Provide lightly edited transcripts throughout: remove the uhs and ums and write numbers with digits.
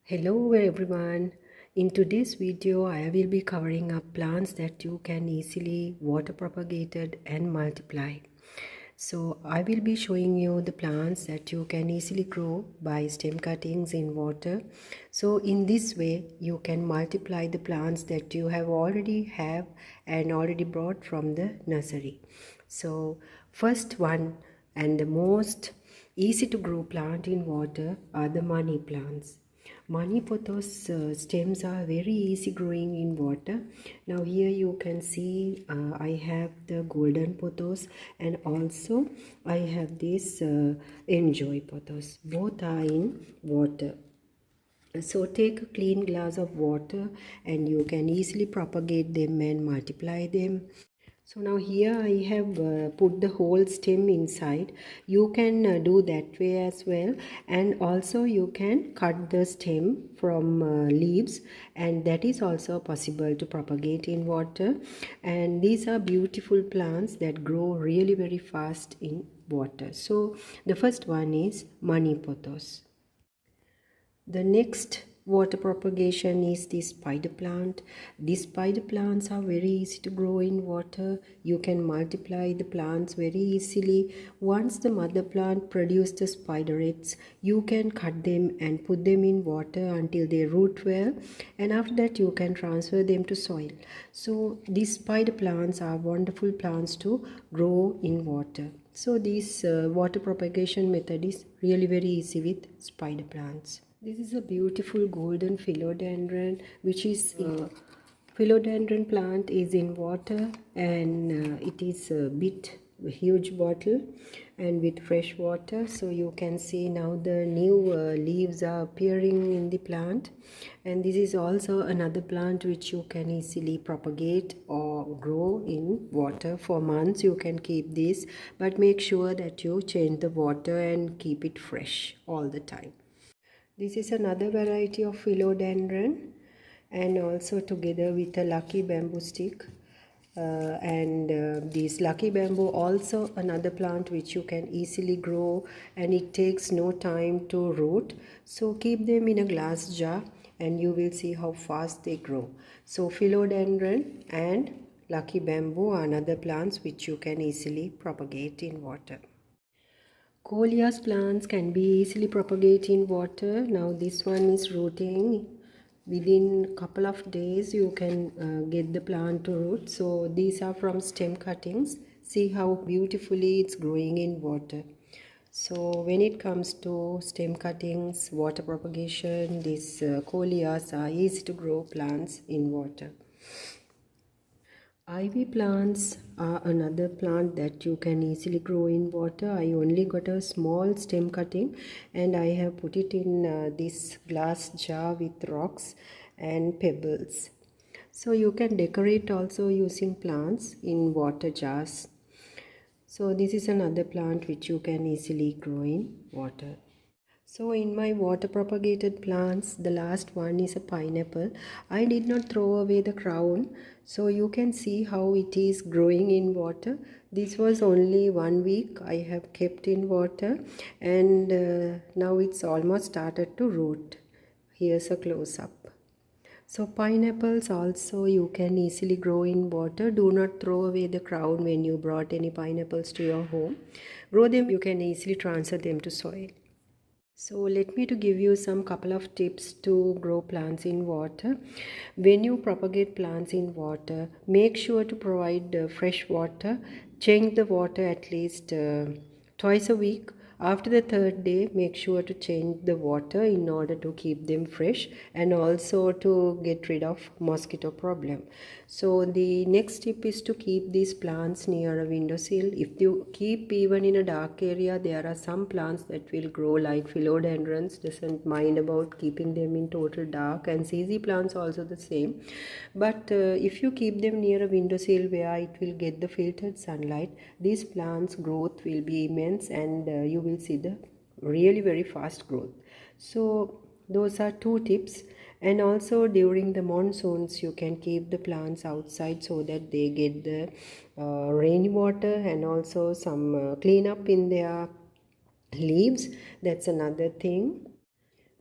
Hello everyone. In today's video I will be covering up plants that you can easily water propagated and multiply. So I will be showing you the plants that you can easily grow by stem cuttings in water. So in this way you can multiply the plants that you have and already brought from the nursery. So first one and the most easy to grow plant in water are the money plants. Money pothos stems are very easy growing in water. Now here you can see I have the golden pothos and also I have this enjoy pothos. Both are in water. So take a clean glass of water and you can easily propagate them and multiply them. So now here I have put the whole stem inside. You can do that way as well, and also you can cut the stem from leaves, and that is also possible to propagate in water. And these are beautiful plants that grow really very fast in water. So the first one is money pothos. The next water propagation is the spider plant. These spider plants are very easy to grow in water. You can multiply the plants very easily. Once the mother plant produces the spiderets, you can cut them and put them in water until they root well, and after that you can transfer them to soil. So these spider plants are wonderful plants to grow in water. So this water propagation method is really very easy with spider plants. This is a beautiful golden philodendron, which is philodendron plant is in water, and it is a bit huge bottle and with fresh water. So you can see now the new leaves are appearing in the plant, and this is also another plant which you can easily propagate or grow in water for months. You can keep this, but make sure that you change the water and keep it fresh all the time. This is another variety of philodendron, and also together with a lucky bamboo stick. This lucky bamboo also another plant which you can easily grow, and it takes no time to root. So keep them in a glass jar and you will see how fast they grow. So philodendron and lucky bamboo are another plants which you can easily propagate in water. Coleus plants can be easily propagated in water. Now this one is rooting. Within a couple of days you can get the plant to root. So these are from stem cuttings. See how beautifully it's growing in water. So when it comes to stem cuttings, water propagation, these coleus are easy to grow plants in water. Ivy plants are another plant that you can easily grow in water. I only got a small stem cutting and I have put it in this glass jar with rocks and pebbles. So you can decorate also using plants in water jars. So this is another plant which you can easily grow in water. So in my water propagated plants, the last one is a pineapple. I did not throw away the crown, so you can see how it is growing in water. This was only 1 week I have kept in water, and now it's almost started to root. Here's a close-up. So pineapples also you can easily grow in water. Do not throw away the crown when you brought any pineapples to your home. Grow them, you can easily transfer them to soil. So let me to give you some couple of tips to grow plants in water. When you propagate plants in water, make sure to provide fresh water. Change the water at least twice a week. After the third day, make sure to change the water in order to keep them fresh and also to get rid of mosquito problem. So the next tip is to keep these plants near a windowsill. If you keep even in a dark area, there are some plants that will grow like philodendrons, doesn't mind about keeping them in total dark, and CZ plants also the same. But if you keep them near a windowsill where it will get the filtered sunlight, these plants growth will be immense, and you will see the really very fast growth. So those are two tips. And also during the monsoons you can keep the plants outside so that they get the rainwater and also some cleanup in their leaves. That's another thing.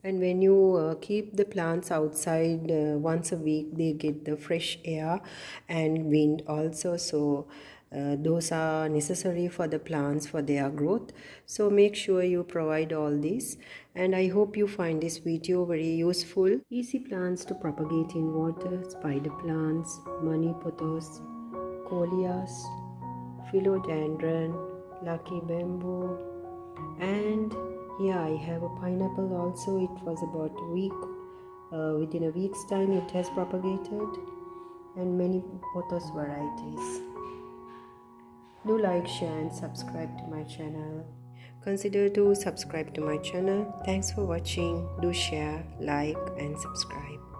And when you keep the plants outside once a week, they get the fresh air and wind also. So those are necessary for the plants for their growth. So make sure you provide all this, and I hope you find this video very useful. Easy plants to propagate in water: spider plants, money pothos, coleus, philodendron, lucky bamboo, and here I have a pineapple also. It was about a week. Within a week's time it has propagated, and many pothos varieties. Do like, share and subscribe to my channel. Consider to subscribe to my channel. Thanks for watching. Do share, like and subscribe.